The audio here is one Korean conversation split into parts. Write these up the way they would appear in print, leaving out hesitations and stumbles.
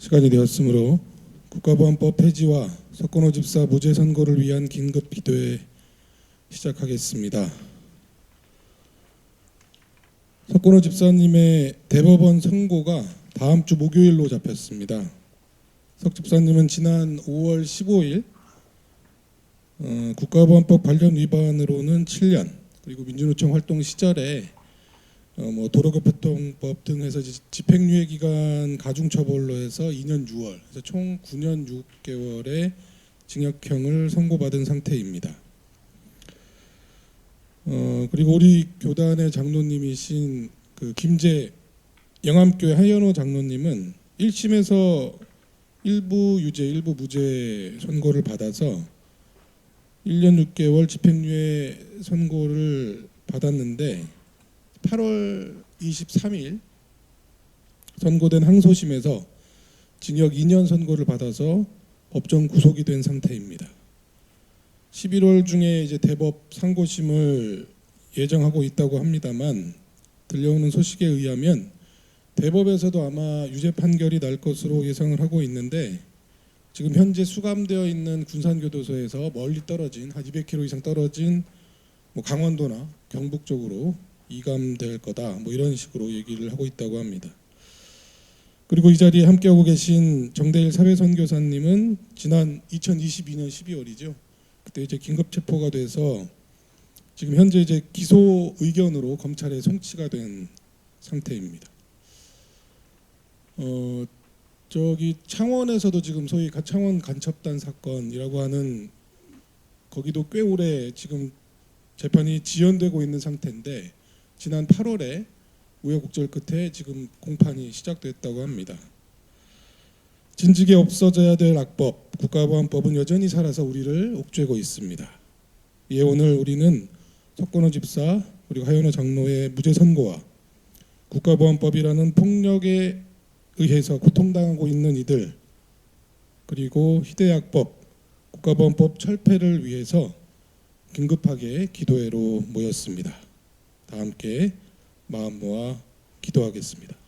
시간이 되었으므로 국가보안법 폐지와 석건호 집사 무죄 선고를 위한 긴급 기도회 시작하겠습니다. 석건호 집사님의 대법원 선고가 다음 주 목요일로 잡혔습니다. 석 집사님은 지난 5월 15일 국가보안법 관련 위반으로는 7년, 그리고 민주노총 활동 시절에 도로교통법 등 해서 집행유예 기간 가중처벌로 해서 2년 6월, 그래서 총 9년 6개월의 징역형을 선고받은 상태입니다. 그리고 우리 교단의 장로님이신 김제 영암교회 하현호 장로님은 1심에서 일부 유죄, 일부 무죄 선고를 받아서 1년 6개월 집행유예 선고를 받았는데 8월 23일 선고된 항소심에서 징역 2년 선고를 받아서 법정 구속이 된 상태입니다. 11월 중에 이제 대법 상고심을 예정하고 있다고 합니다만, 들려오는 소식에 의하면 대법에서도 아마 유죄 판결이 날 것으로 예상을 하고 있는데, 지금 현재 수감되어 있는 군산교도소에서 멀리 떨어진 한 200km 이상 떨어진 강원도나 경북 쪽으로 이감될 거다, 이런 식으로 얘기를 하고 있다고 합니다. 그리고 이 자리에 함께하고 계신 정대일 사회선교사님은 지난 2022년 12월이죠. 그때 이제 긴급 체포가 돼서 지금 현재 이제 기소 의견으로 검찰에 송치가 된 상태입니다. 저기 창원에서도 지금 소위 창원 간첩단 사건이라고 하는, 거기도 꽤 오래 지금 재판이 지연되고 있는 상태인데, 지난 8월에 우여곡절 끝에 지금 공판이 시작됐다고 합니다. 진즉에 없어져야 될 악법, 국가보안법은 여전히 살아서 우리를 옥죄고 있습니다. 예, 오늘 우리는 석건호 집사 그리고 하현호 장로의 무죄 선고와 국가보안법이라는 폭력에 의해서 고통당하고 있는 이들, 그리고 희대악법, 국가보안법 철폐를 위해서 긴급하게 기도회로 모였습니다. 다 함께 마음 모아 기도하겠습니다.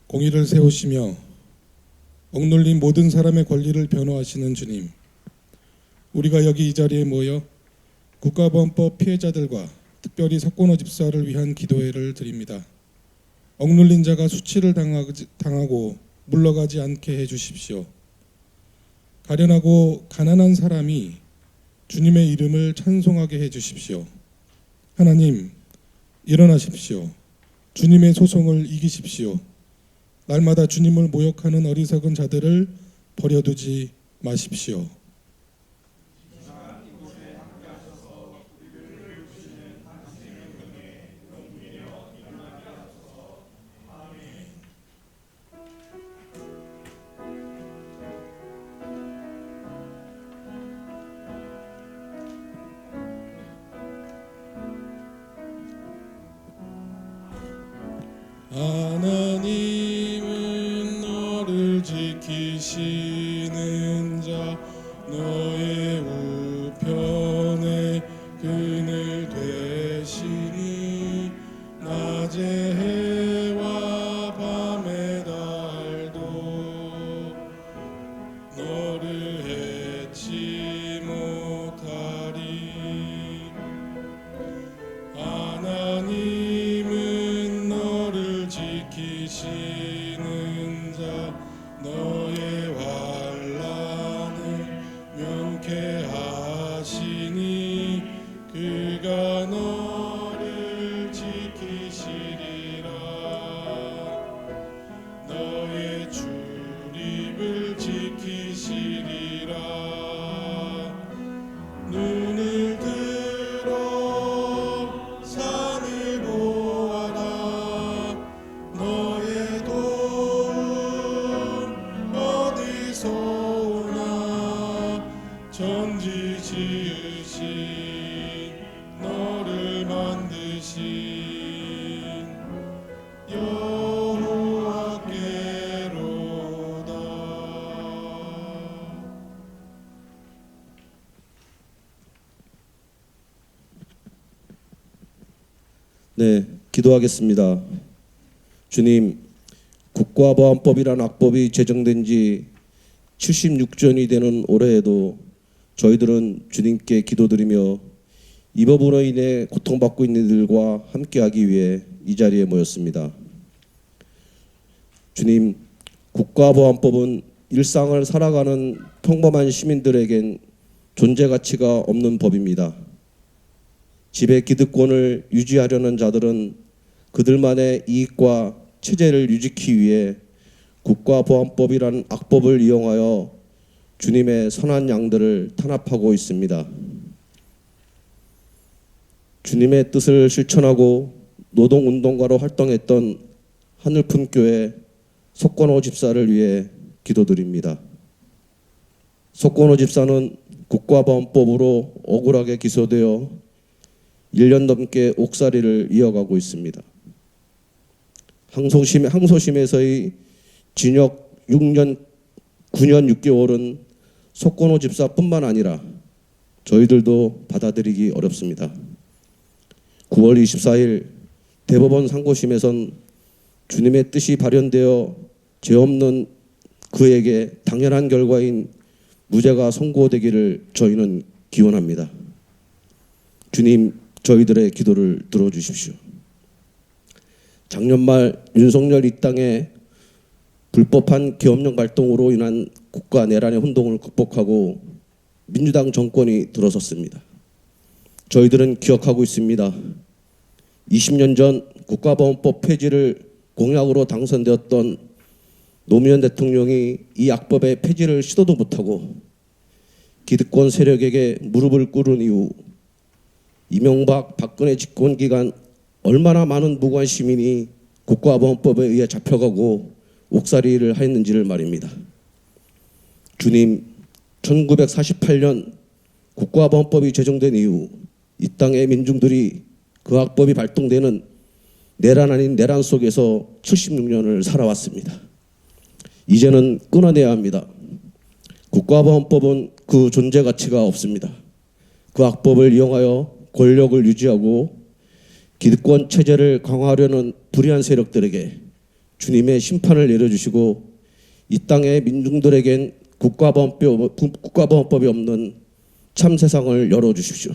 공의를 세우시며 억눌린 모든 사람의 권리를 변호하시는 주님, 우리가 여기 이 자리에 모여 국가보안법 피해자들과 특별히 석건호 집사를 위한 기도회를 드립니다. 억눌린 자가 수치를 당하고 물러가지 않게 해주십시오. 가련하고 가난한 사람이 주님의 이름을 찬송하게 해주십시오. 하나님, 일어나십시오. 주님의 소송을 이기십시오. 날마다 주님을 모욕하는 어리석은 자들을 버려두지 마십시오. 하나님은 너를 지키시는 자, 너의 우편에 그늘 되시니 낮의 해와 밤의 달도 너를 해치 못하리. 하나님은 지키시 네, 기도하겠습니다. 주님, 국가보안법이란 악법이 제정된 지 76주년이 되는 올해에도 저희들은 주님께 기도드리며 이 법으로 인해 고통받고 있는 이들과 함께하기 위해 이 자리에 모였습니다. 주님, 국가보안법은 일상을 살아가는 평범한 시민들에겐 존재 가치가 없는 법입니다. 지배 기득권을 유지하려는 자들은 그들만의 이익과 체제를 유지하기 위해 국가보안법이란 악법을 이용하여 주님의 선한 양들을 탄압하고 있습니다. 주님의 뜻을 실천하고 노동운동가로 활동했던 하늘품교회 석권호 집사를 위해 기도드립니다. 석권호 집사는 국가보안법으로 억울하게 기소되어 1년 넘게 옥살이를 이어가고 있습니다. 항소심에서의 징역 6년 9년 6개월은 석권호 집사뿐만 아니라 저희들도 받아들이기 어렵습니다. 9월 24일 대법원 상고심에선 주님의 뜻이 발현되어 죄 없는 그에게 당연한 결과인 무죄가 선고되기를 저희는 기원합니다. 주님, 저희들의 기도를 들어주십시오. 작년 말 윤석열 이 땅에 불법한 계엄령 발동으로 인한 국가 내란의 혼동을 극복하고 민주당 정권이 들어섰습니다. 저희들은 기억하고 있습니다. 20년 전 국가보안법 폐지를 공약으로 당선되었던 노무현 대통령이 이 악법의 폐지를 시도도 못하고 기득권 세력에게 무릎을 꿇은 이후 이명박 박근혜 집권 기간 얼마나 많은 무고한 시민이 국가보안법에 의해 잡혀가고 옥살이를 하였는지를 말입니다. 주님, 1948년 국가보안법이 제정된 이후 이 땅의 민중들이 그 악법이 발동되는 내란 아닌 내란 속에서 76년을 살아왔습니다. 이제는 끊어내야 합니다. 국가보안법은 그 존재 가치가 없습니다. 그 악법을 이용하여 권력을 유지하고 기득권 체제를 강화하려는 불의한 세력들에게 주님의 심판을 내려주시고 이 땅의 민중들에겐 국가보안법이 없는 참 세상을 열어주십시오.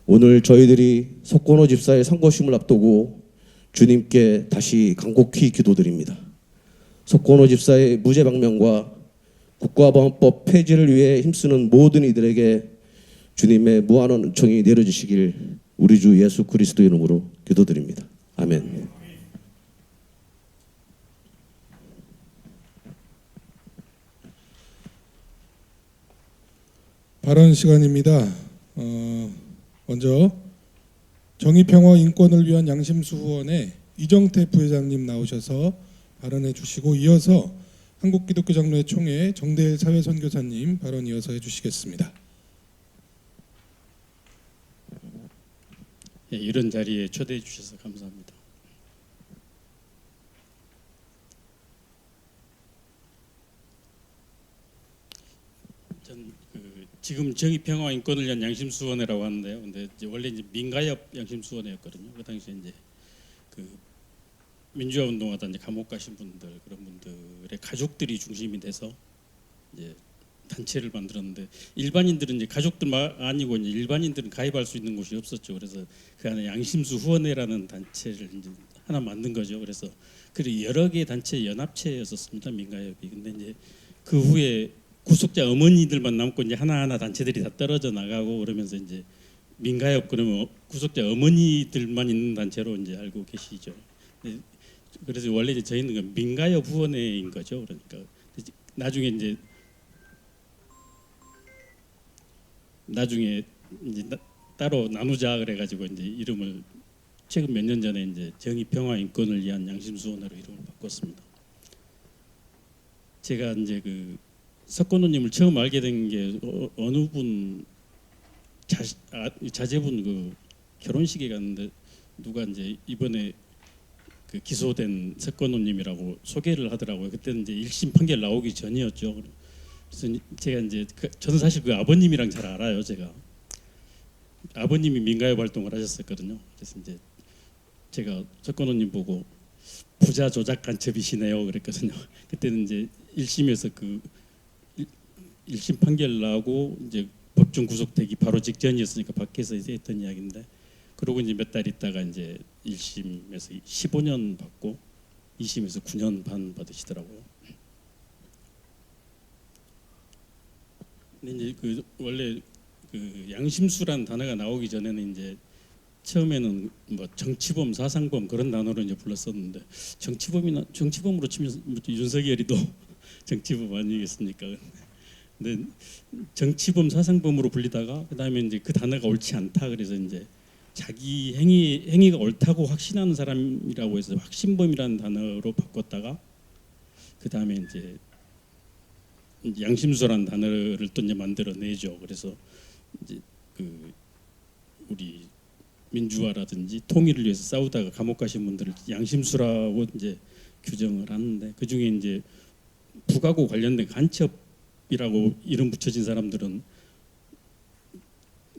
오늘 저희들이 석권호 집사의 상고심을 앞두고 주님께 다시 간곡히 기도드립니다. 석권호 집사의 무죄 방면과 국가보안법 폐지를 위해 힘쓰는 모든 이들에게 주님의 무한한 은총이 내려주시길 우리 주 예수 그리스도 이름으로 기도드립니다. 아멘. 발언 시간입니다. 먼저 정의평화 인권을 위한 양심수 후원의 이정태 부회장님 나오셔서 발언해 주시고 이어서 한국기독교장로회 총회 정대일 사회선교사님 발언 이어서 해주시겠습니다. 예, 이런 자리에 초대해 주셔서 감사합니다. 전 지금 정의평화 인권을 위한 양심수원회라고 하는데요. 근데 원래 이제 민가협 양심수원회였거든요. 그 당시에 이제 그 민주화 운동하다 이제 감옥 가신 분들 그런 분들의 가족들이 중심이 돼서 이제 단체를 만들었는데 일반인들은 이제 가족들 아니고 이제 일반인들은 가입할 수 있는 곳이 없었죠. 그래서 그 안에 양심수 후원회라는 단체를 이제 하나 만든 거죠. 그래서 여러 개의 단체 연합체였었습니다. 민가협이. 근데 이제 그 후에 구속자 어머니들만 남고 이제 하나하나 단체들이 다 떨어져 나가고 그러면서 이제 민가협 그러면 구속자 어머니들만 있는 단체로 이제 알고 계시죠. 그래서 원래 이제 저희는 민가협 후원회인 거죠. 그러니까 나중에 이제 따로 나누자 그래가지고 이제 이름을 최근 몇 년 전에 이제 정의평화 인권을 위한 양심수원회로 이름을 바꿨습니다. 제가 이제 그 석권호님을 처음 알게 된 게 어느 분 자제분 그 결혼식에 갔는데 누가 이제 이번에 그 기소된 석권호님이라고 소개를 하더라고요. 그때는 이제 1심 판결 나오기 전이었죠. 그래서 제가 이제 저는 사실 그 아버님이랑 잘 알아요. 제가 아버님이 민가협 활동을 하셨었거든요. 그래서 이제 제가 석권호님 보고 부자 조작 간첩이시네요 그랬거든요. 그때는 이제 1심에서 그 1심 판결 나고 이제 법정 구속되기 바로 직전이었으니까 밖에서 이제 했던 이야기인데, 그러고 이제 몇 달 있다가 이제 1심에서 15년 받고 2심에서 9년 반 받으시더라고요. 근데 이제 그 원래 그 양심수란 단어가 나오기 전에는 이제 처음에는 뭐 정치범, 사상범 그런 단어로 이제 불렀었는데, 정치범으로 치면 윤석열이도 정치범 아니겠습니까? 근데 정치범, 사상범으로 불리다가 그다음에 이제 그 단어가 옳지 않다 그래서 이제 자기 행위가 옳다고 확신하는 사람이라고 해서 확신범이라는 단어로 바꿨다가 그다음에 이제 양심수라는 단어를 또 이제 만들어내죠. 그래서 이제 그 우리 민주화라든지 통일을 위해서 싸우다가 감옥 가신 분들을 양심수라고 이제 규정을 하는데, 그 중에 이제 북하고 관련된 간첩이라고 이름 붙여진 사람들은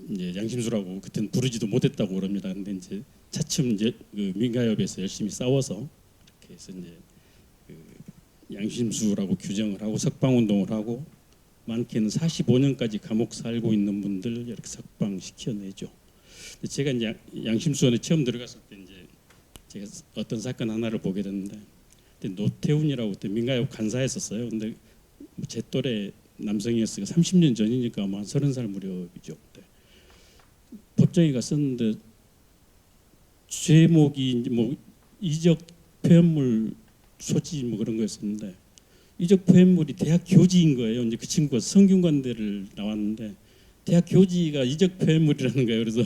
이제 양심수라고 그때는 부르지도 못했다고 그럽니다. 근데 이제 차츰 이제 그 민가협에서 열심히 싸워서 이렇게 해서 이제 그 양심수라고 규정을 하고 석방운동을 하고 많게는 45년까지 감옥 살고 있는 분들 이렇게 석방시켜내죠. 제가 이제 양심수원에 처음 들어갔을 때 이제 제가 어떤 사건 하나를 보게 됐는데, 그때 노태훈이라고 그때 민가협 간사했었어요. 근데 제 또래 남성이었으니까 30년 전이니까 아마 30살 무렵이죠. 그때 법정에 갔었는데 제목이 뭐 이적 표현물 소지 뭐 그런 거였었는데, 이적 표현물이 대학 교지인 거예요. 이제 그 친구가 성균관대를 나왔는데 대학 교지가 이적 표현물이라는 거예요. 그래서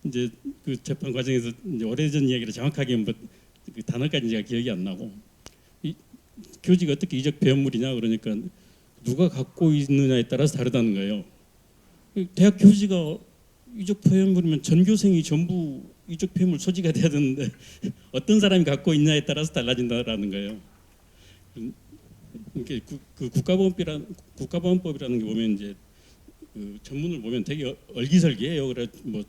이제 그 재판 과정에서 이제 오래전 이야기를 정확하게 뭐 그 단어까지 제가 기억이 안 나고, 이 교지가 어떻게 이적 표현물이냐 그러니까 누가 갖고 있느냐에 따라서 다르다는 거예요. 대학 교지가 이적 표현물이면 전교생이 전부 이적 표현물 소지가 돼야 되는데 어떤 사람이 갖고 있냐에 따라서 달라진다라는 거예요. 이게 그 국가보안법이라는 게 보면 이제 그 전문을 보면 되게 얼기설기해요. 그래 뭐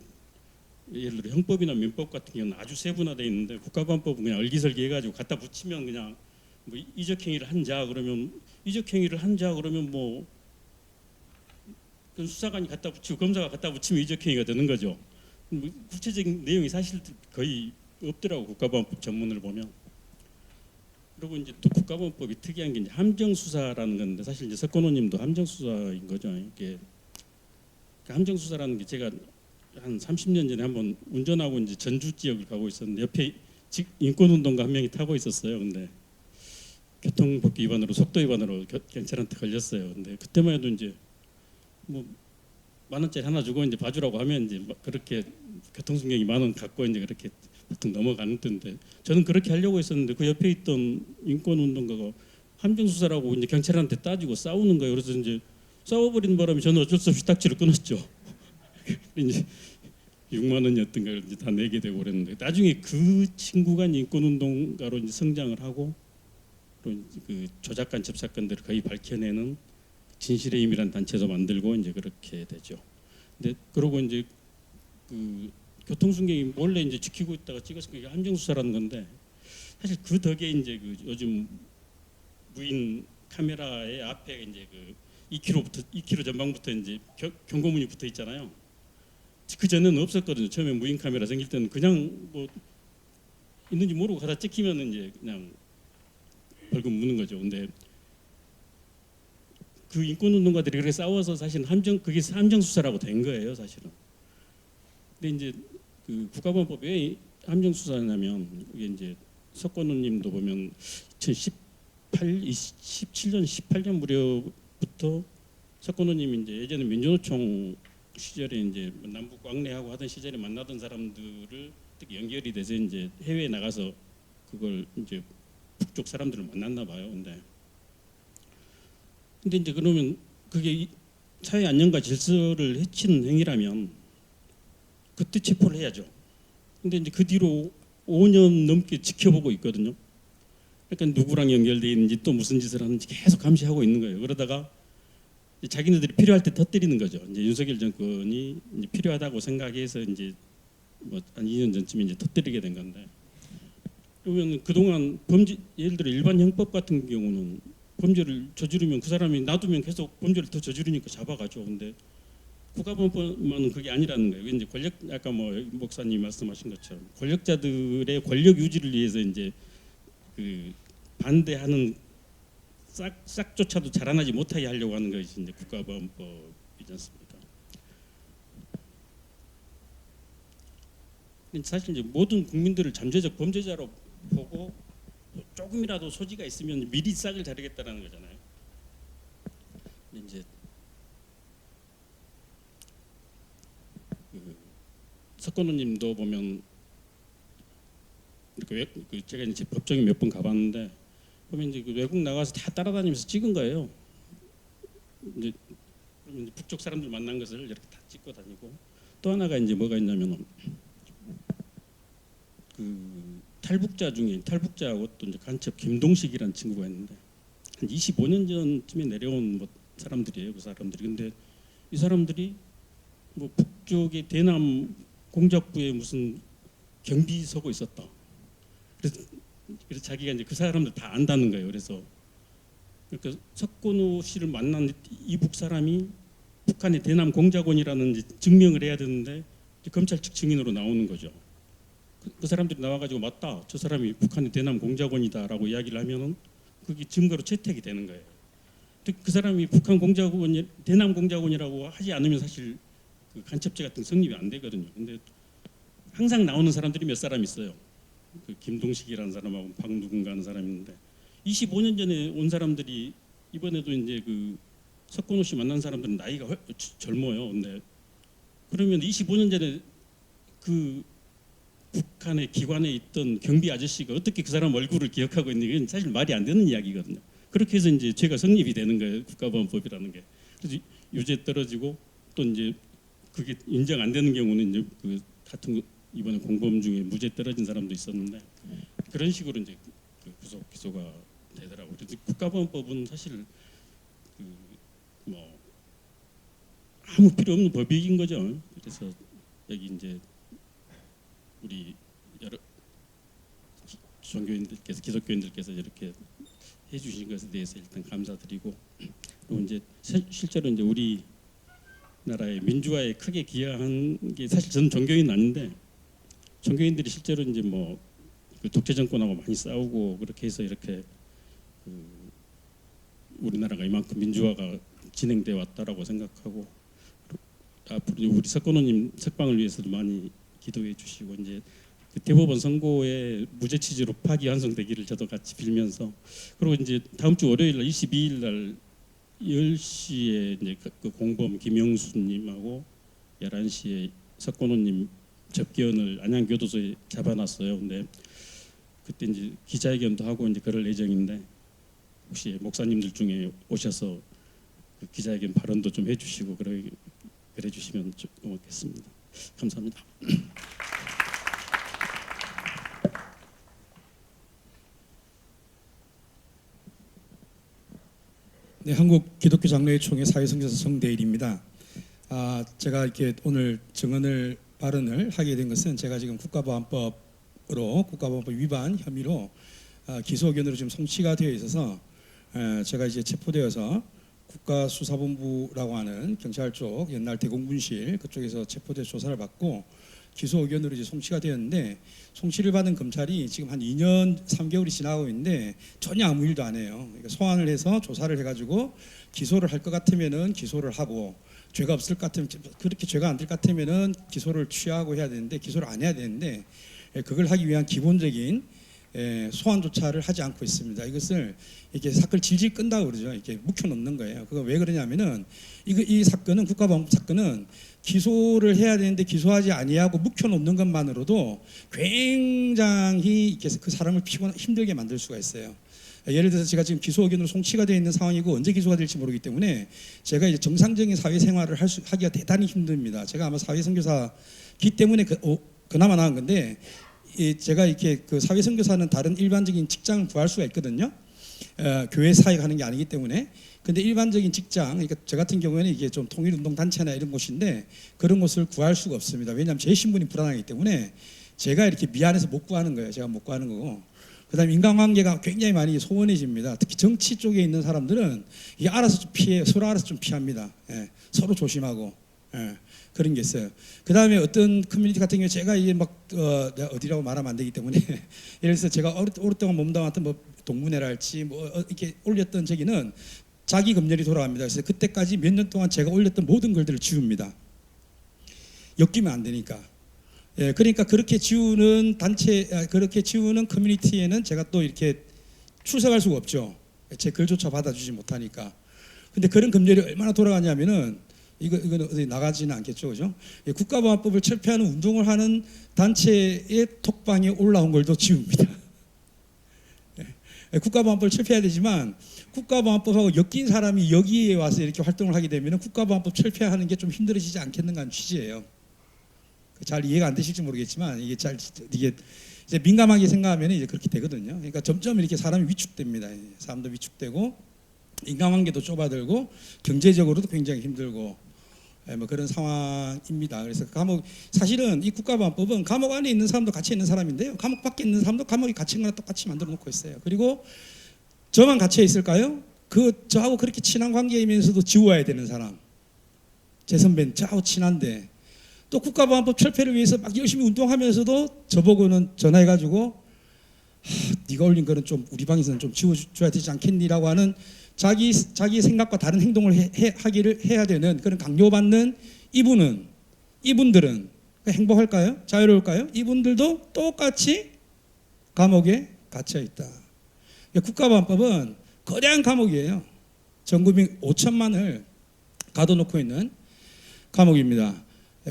예를 들어 형법이나 민법 같은 경우는 아주 세분화되어 있는데 국가보안법은 그냥 얼기설기 해가지고 갖다 붙이면 그냥 뭐 이적행위를 한 자 그러면 뭐 수사관이 갖다 붙이고 검사가 갖다 붙이면 이적행위가 되는 거죠. 뭐 구체적인 내용이 사실 거의 없더라고 국가보안법 전문을 보면. 그리고 이제 또 국가보안법이 특이한 게 이제 함정수사라는 건데, 사실 이제 석권호님도 함정수사인 거죠. 이게 함정수사라는 게 제가 한 30년 전에 한번 운전하고 이제 전주 지역을 가고 있었는데 옆에 인권운동가 한 명이 타고 있었어요. 근데 교통법규 위반으로 속도 위반으로 경찰한테 걸렸어요. 근데 그때만 해도 이제 뭐 10,000원짜리 하나 주고 이제 봐주라고 하면 이제 그렇게 교통순경이 10,000원 갖고 이제 그렇게 보통 넘어가는 텐데, 저는 그렇게 하려고 했었는데 그 옆에 있던 인권운동가가 함정수사라고 이제 경찰한테 따지고 싸우는 거예요. 그래서 이제 싸워버린 바람에 저는 어쩔 수 없이 딱지를 끊었죠. 이제 6만 원이었던 걸 이제 다 내게 되고 그랬는데, 나중에 그 친구가 인권운동가로 이제 성장을 하고 또 그 조작간첩 사건들을 거의 밝혀내는 진실의 힘이란 단체도 만들고 이제 그렇게 되죠. 근데 그러고 이제 그 교통순경이 몰래 이제 지키고 있다가 찍었으니까 이게 함정수사라는 건데, 사실 그 덕에 이제 그 요즘 무인 카메라의 앞에 이제 그 2km 전방부터 이제 경고문이 붙어 있잖아요. 그 전에는 없었거든요. 처음에 무인 카메라 생길 때는 그냥 뭐 있는지 모르고 가다 찍히면 이제 그냥 벌금 무는 거죠. 근데 그 인권운동가들이 그렇게 싸워서 사실 그게 함정수사라고 된 거예요, 사실은. 근데 이제 그 국가보안법이 왜 함정수사냐면, 이게 이제 석권호님도 보면 2017년, 18년 무렵부터 석권호님이 이제 예전에 민주노총 시절에 이제 남북 왕래하고 하던 시절에 만나던 사람들을 특히 연결이 돼서 이제 해외에 나가서 그걸 이제 북쪽 사람들을 만났나 봐요. 근데 이제 그러면 그게 사회 안녕과 질서를 해치는 행위라면 그때 체포를 해야죠. 근데 이제 그 뒤로 5년 넘게 지켜보고 있거든요. 그러니까 누구랑 연결돼 있는지 또 무슨 짓을 하는지 계속 감시하고 있는 거예요. 그러다가 자기네들이 필요할 때 터뜨리는 거죠. 이제 윤석열 정권이 이제 필요하다고 생각해서 이제 뭐 한 2년 전쯤에 이제 터뜨리게 된 건데, 그러면 그동안 범죄 예를 들어 일반 형법 같은 경우는 범죄를 저지르면 그 사람이 놔두면 계속 범죄를 더 저지르니까 잡아가죠. 근데 국가범법만은 그게 아니라는 거예요. 이제 권력 아까 뭐 목사님 말씀하신 것처럼 권력자들의 권력 유지를 위해서 이제 그 반대하는 싹조차도 자라나지 못하게 하려고 하는 것이 이제 국가범법이지 않습니까? 사실 이제 모든 국민들을 잠재적 범죄자로 보고 조금이라도 소지가 있으면 미리 싹을 자르겠다라는 거잖아요. 이제 그 석건우님도 보면 이렇게 제가 이제 법정에 몇 번 가봤는데 보면 이제 그 외국 나가서 다 따라다니면서 찍은 거예요. 이제 북쪽 사람들 만난 것을 이렇게 다 찍고 다니고 또 하나가 이제 뭐가 있냐면은 그 탈북자하고 또 이제 간첩 김동식이라는 친구가 있는데 한 25년 전쯤에 내려온 뭐 사람들이에요. 그 사람들이. 근데 이 사람들이 뭐 북쪽의 대남 공작부에 무슨 경비 서고 있었다. 그래서 자기가 이제 그 사람들 다 안다는 거예요. 그래서 그러니까 석건우 씨를 만난 이북 사람이 북한의 대남 공작원이라는 이제 증명을 해야 되는데 검찰 측 증인으로 나오는 거죠. 그 사람들이 나와가지고 맞다, 저 사람이 북한의 대남 공작원이다라고 이야기를 하면은 그게 증거로 채택이 되는 거예요. 그 사람이 북한 공작원, 대남 공작원이라고 하지 않으면 사실 그 간첩죄 같은 성립이 안 되거든요. 근데 항상 나오는 사람들이 몇 사람 있어요. 그 김동식이라는 사람하고 박 누군가 하는 사람이 있는데 25년 전에 온 사람들이 이번에도 이제 그 석건우 씨 만난 사람들은 나이가 젊어요. 근데 그러면 25년 전에 그 북한의 기관에 있던 경비 아저씨가 어떻게 그 사람 얼굴을 기억하고 있는 게 사실 말이 안 되는 이야기거든요. 그렇게 해서 이제 죄가 성립이 되는 거예요. 국가보안법이라는 게. 그래서 유죄 떨어지고 또 이제 그게 인정 안 되는 경우는 이제 그 같은 이번에 공범 중에 무죄 떨어진 사람도 있었는데 그런 식으로 이제 그 구속 기소가 되더라고요. 그래서 국가보안법은 사실 그 뭐 아무 필요 없는 법익인 거죠. 그래서 여기 이제 우리 여러 종교인들께서 기독교인들께서 이렇게 해주신 것에 대해서 일단 감사드리고 그리고 이제 실제로 이제 우리 나라의 민주화에 크게 기여한 게 사실 저는 종교인은 아닌데 종교인들이 실제로 이제 뭐 그 독재 정권하고 많이 싸우고 그렇게 해서 이렇게 그 우리나라가 이만큼 민주화가 진행돼 왔다라고 생각하고 앞으로 우리 석건우님 석방을 위해서도 많이 기도해 주시고 이제 그 대법원 선고에 무죄 취지로 파기 완성되기를 저도 같이 빌면서 그리고 이제 다음 주 월요일 날 22일 날 10시에 이제 그 공범 김영수님하고 11시에 석건우님 접견을 안양교도소에 잡아놨어요. 근데 그때 이제 기자회견도 하고 이제 그럴 예정인데 혹시 목사님들 중에 오셔서 그 기자회견 발언도 좀 해주시고 그래 주시면 좀 고맙겠습니다. 감사합니다. 네, 한국 기독교 장로회총회 사회선교사 성대일입니다. 제가 이렇게 오늘 증언을 발언을 하게 된 것은 제가 지금 국가보안법 위반 혐의로 기소 의견으로 지금 송치가 되어 있어서 제가 이제 체포되어서 국가수사본부라고 하는 경찰 쪽 옛날 대공분실 그쪽에서 체포돼 조사를 받고 기소 의견으로 이제 송치가 되었는데 송치를 받은 검찰이 지금 한 2년 3개월이 지나고 있는데 전혀 아무 일도 안 해요. 그러니까 소환을 해서 조사를 해가지고 기소를 할 것 같으면은 기소를 하고 죄가 없을 것 같으면 그렇게 죄가 안 될 것 같으면은 기소를 취하고 해야 되는데 기소를 안 해야 되는데 그걸 하기 위한 기본적인 소환조차를 하지 않고 있습니다. 이것을 이렇게 사건을 질질 끈다고 그러죠. 이렇게 묵혀놓는 거예요. 그거 왜 그러냐면은 이 사건은 국가보안법 사건은 기소를 해야 되는데 기소하지 아니하고 묵혀놓는 것만으로도 굉장히 이렇게 그 사람을 힘들게 만들 수가 있어요. 예를 들어서 제가 지금 기소 의견으로 송치가 되어 있는 상황이고 언제 기소가 될지 모르기 때문에 제가 이제 정상적인 사회생활을 하기가 대단히 힘듭니다. 제가 아마 사회선교사기 때문에 그나마 나은 건데 제가 이렇게 그 사회선교사는 다른 일반적인 직장을 구할 수가 있거든요. 교회 사회가 하는 게 아니기 때문에. 근데 일반적인 직장, 그러니까 저 같은 경우에는 이게 좀 통일운동 단체나 이런 곳인데 그런 곳을 구할 수가 없습니다. 왜냐하면 제 신분이 불안하기 때문에 제가 이렇게 미안해서 못 구하는 거예요. 제가 못 구하는 거고. 그다음에 인간관계가 굉장히 많이 소원해집니다. 특히 정치 쪽에 있는 사람들은 이게 알아서 좀 피해요. 서로 알아서 좀 피합니다. 예, 서로 조심하고 그런 게 있어요. 그다음에 어떤 커뮤니티 같은 경우에 제가 이게 막 내가 어디라고 말하면 안 되기 때문에 예를 들어서 제가 오랫동안 몸담았던 뭐 동문회랄지 뭐 이렇게 올렸던 저기는 자기 검열이 돌아갑니다. 그래서 그때까지 몇 년 동안 제가 올렸던 모든 글들을 지웁니다. 엮이면 안 되니까. 예, 그러니까 그렇게 지우는 그렇게 지우는 커뮤니티에는 제가 또 이렇게 출석할 수가 없죠. 제 글조차 받아주지 못하니까. 근데 그런 검열이 얼마나 돌아가냐면은 이건 어디 나가지는 않겠죠, 그죠? 예, 국가보안법을 철폐하는 운동을 하는 단체의 톡방에 올라온 걸도 지웁니다. 예, 국가보안법을 철폐해야 되지만 국가보안법하고 엮인 사람이 여기에 와서 이렇게 활동을 하게 되면은 국가보안법 철폐하는 게 좀 힘들어지지 않겠는가 하는 취지예요. 잘 이해가 안 되실지 모르겠지만 이게 이제 민감하게 생각하면 이제 그렇게 되거든요. 그러니까 점점 이렇게 사람이 위축됩니다. 사람도 위축되고 인간관계도 좁아들고 경제적으로도 굉장히 힘들고 뭐 그런 상황입니다. 그래서 사실은 이 국가보안법은 감옥 안에 있는 사람도 같이 있는 사람인데요. 감옥 밖에 있는 사람도 감옥에 갇힌 거랑 똑같이 만들어 놓고 있어요. 그리고 저만 갇혀 있을까요? 저하고 그렇게 친한 관계이면서도 지워야 되는 사람. 제 선배는 저하고 친한데 또 국가보안법 철폐를 위해서 막 열심히 운동하면서도 저보고는 전화해가지고 네가 올린 거는 좀 우리 방에서는 좀 지워줘야 되지 않겠니라고 하는 자기 생각과 다른 행동을 하기를 해야 되는 그런 강요받는 이분들은 행복할까요? 자유로울까요? 이분들도 똑같이 감옥에 갇혀 있다. 국가보안법은 거대한 감옥이에요. 전 국민 5천만을 가둬놓고 있는 감옥입니다.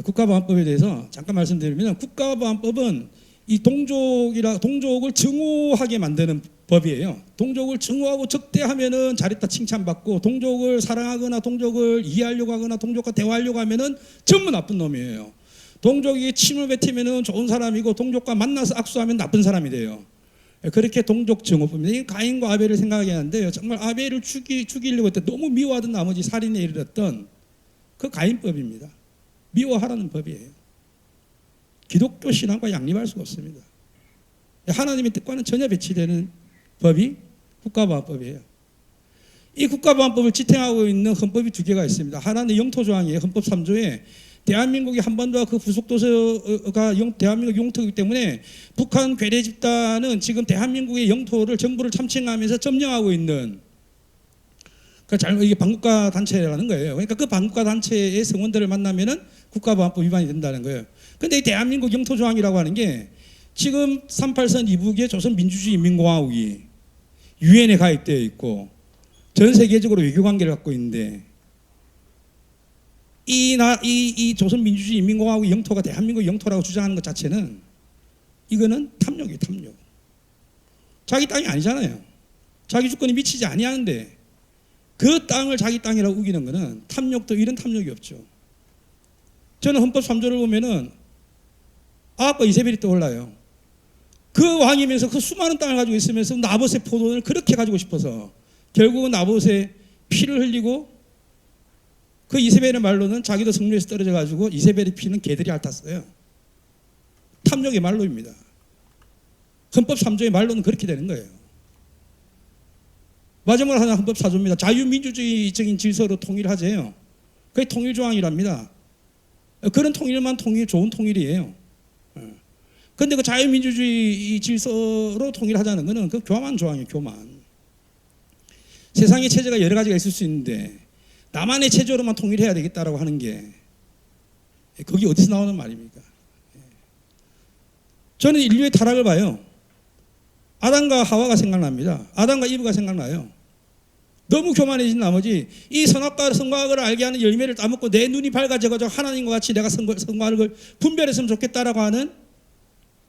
국가보안법에 대해서 잠깐 말씀드리면 국가보안법은 이 동족을 증오하게 만드는 법이에요. 동족을 증오하고 적대하면은 잘했다 칭찬받고 동족을 사랑하거나 동족을 이해하려고 하거나 동족과 대화하려고 하면은 전부 나쁜 놈이에요. 동족이 침을 뱉으면은 좋은 사람이고 동족과 만나서 악수하면 나쁜 사람이 돼요. 그렇게 동족 증오법입니다. 이 가인과 아벨을 생각하게 하는데요. 정말 아벨을 죽이려고 했던 너무 미워하던 나머지 살인에 이르렀던 그 가인법입니다. 미워하라는 법이에요. 기독교 신앙과 양립할 수가 없습니다. 하나님의 뜻과는 전혀 배치되는 법이 국가보안법이에요. 이 국가보안법을 지탱하고 있는 헌법이 두 개가 있습니다. 하나는 영토조항이에요. 헌법 3조에 대한민국이 한반도와 그 부속도서가 대한민국 영토이기 때문에 북한 괴뢰 집단은 지금 대한민국의 영토를 정부를 참칭하면서 점령하고 있는 이게 반국가 단체라는 거예요. 그러니까 그 반국가 단체의 성원들을 만나면은 국가보안법 위반이 된다는 거예요. 근데 이 대한민국 영토조항이라고 하는 게 지금 38선 이북의 조선민주주의인민공화국이 유엔에 가입되어 있고 전 세계적으로 외교관계를 갖고 있는데 이 조선민주주의인민공화국 영토가 대한민국 영토라고 주장하는 것 자체는 이거는 탐욕이에요. 탐욕. 자기 땅이 아니잖아요. 자기 주권이 미치지 아니하는데 그 땅을 자기 땅이라고 우기는 것은 탐욕도 이런 탐욕이 없죠. 저는 헌법 3조를 보면은 아합과 이세벨이 떠올라요. 그 왕이면서 그 수많은 땅을 가지고 있으면서 나봇의 포도를 그렇게 가지고 싶어서 결국은 나봇의 피를 흘리고 그 이세벨의 말로는 자기도 성류에서 떨어져 가지고 이세벨의 피는 개들이 핥았어요. 탐욕의 말로입니다. 헌법 3조의 말로는 그렇게 되는 거예요. 마지막으로 하나 헌법 4조입니다. 자유민주주의적인 질서로 통일하재요. 그게 통일조항이랍니다. 그런 통일만 좋은 통일이에요. 그런데 그 자유민주주의 질서로 통일하자는 것은 그 교만 조항이에요. 교만. 세상의 체제가 여러 가지가 있을 수 있는데 나만의 체제로만 통일해야 되겠다라고 하는 게 거기 어디서 나오는 말입니까? 저는 인류의 타락을 봐요. 아담과 하와가 생각납니다. 아담과 이브가 생각나요. 너무 교만해진 나머지 이 선악과 선과학을 알게 하는 열매를 따먹고 내 눈이 밝아져가지고 하나님과 같이 내가 선과학을 분별했으면 좋겠다라고 하는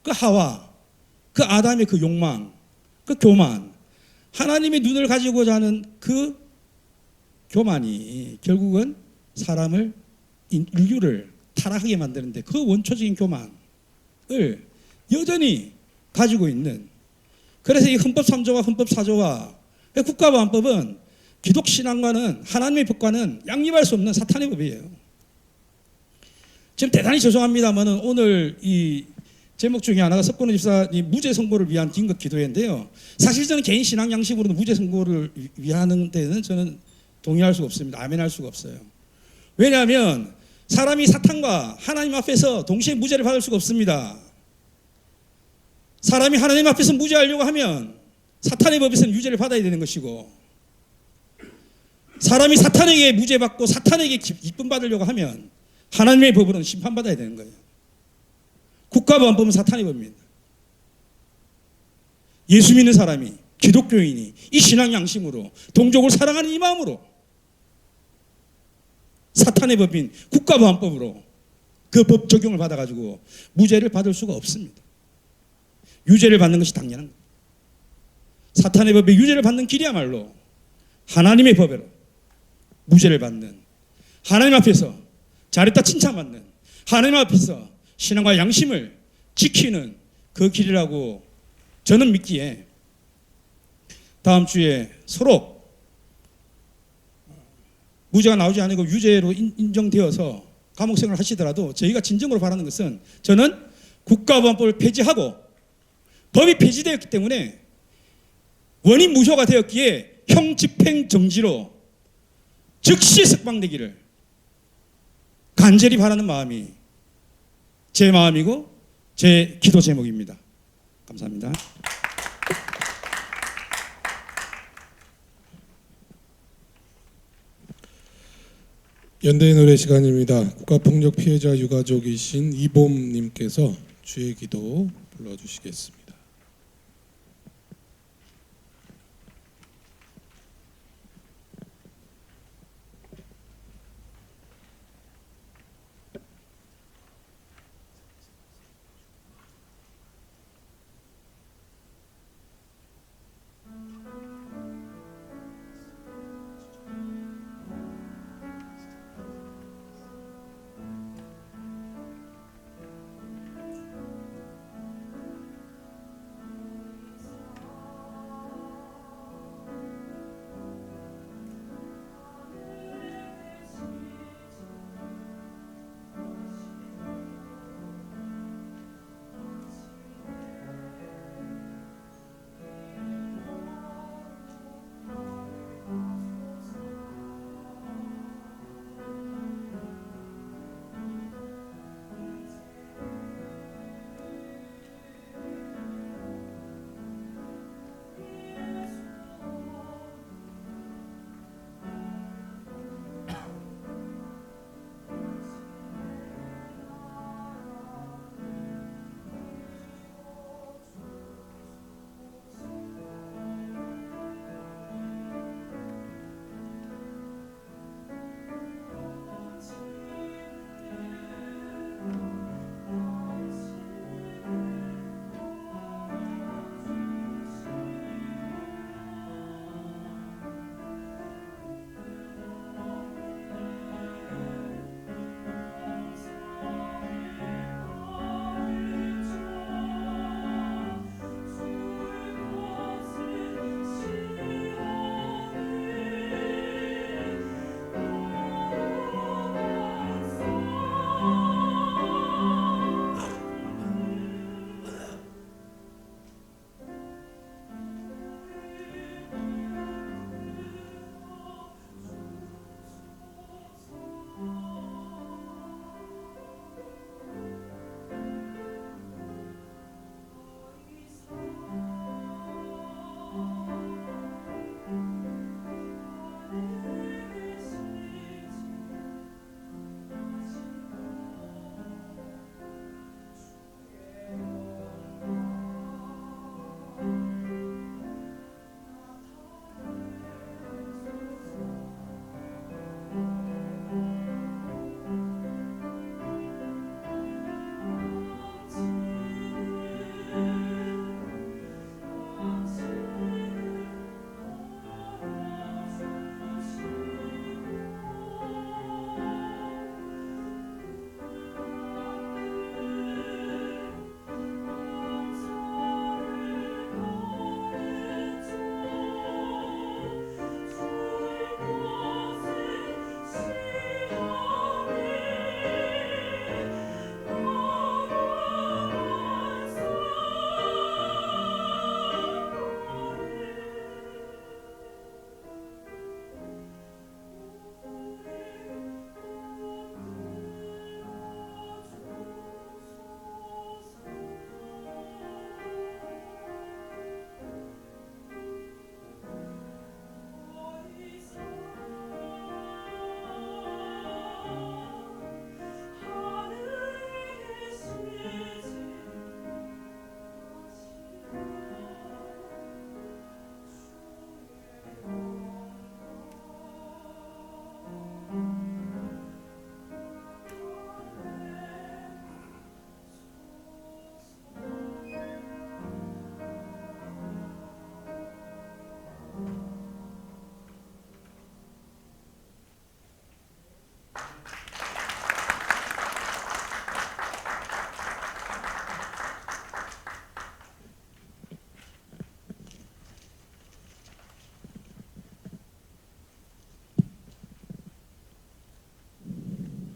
그 하와, 그 아담의 그 욕망, 그 교만, 하나님의 눈을 가지고자 하는 그 교만이 결국은 사람을 인류를 타락하게 만드는데 그 원초적인 교만을 여전히 가지고 있는 그래서 이 헌법 3조와 헌법 4조와 국가보안법은 기독신앙과는 하나님의 법과는 양립할 수 없는 사탄의 법이에요. 지금 대단히 죄송합니다만 오늘 이 제목 중에 하나가 석권호 집사님 무죄 선고를 위한 긴급 기도회인데요. 사실 저는 개인 신앙 양식으로는 무죄 선고를 위하는 데는 저는 동의할 수가 없습니다. 아멘할 수가 없어요. 왜냐하면 사람이 사탄과 하나님 앞에서 동시에 무죄를 받을 수가 없습니다. 사람이 하나님 앞에서 무죄하려고 하면 사탄의 법에서는 유죄를 받아야 되는 것이고, 사람이 사탄에게 무죄받고 사탄에게 기쁨 받으려고 하면 하나님의 법으로는 심판받아야 되는 거예요. 국가보안법은 사탄의 법입니다. 예수 믿는 사람이, 기독교인이 이 신앙 양심으로 동족을 사랑하는 이 마음으로 사탄의 법인 국가보안법으로 그 법 적용을 받아가지고 무죄를 받을 수가 없습니다. 유죄를 받는 것이 당연한 겁니다. 사탄의 법에 유죄를 받는 길이야말로 하나님의 법으로 무죄를 받는, 하나님 앞에서 잘했다 칭찬받는, 하나님 앞에서 신앙과 양심을 지키는 그 길이라고 저는 믿기에, 다음 주에 서로 무죄가 나오지 않고 유죄로 인정되어서 감옥 생활을 하시더라도 저희가 진정으로 바라는 것은, 저는 국가보안법을 폐지하고 법이 폐지되었기 때문에 원인 무효가 되었기에 형 집행 정지로 즉시 석방되기를 간절히 바라는 마음이 제 마음이고 제 기도 제목입니다. 감사합니다. 연대의 노래 시간입니다. 국가폭력 피해자 유가족이신 이봄님께서 주의 기도 불러주시겠습니다.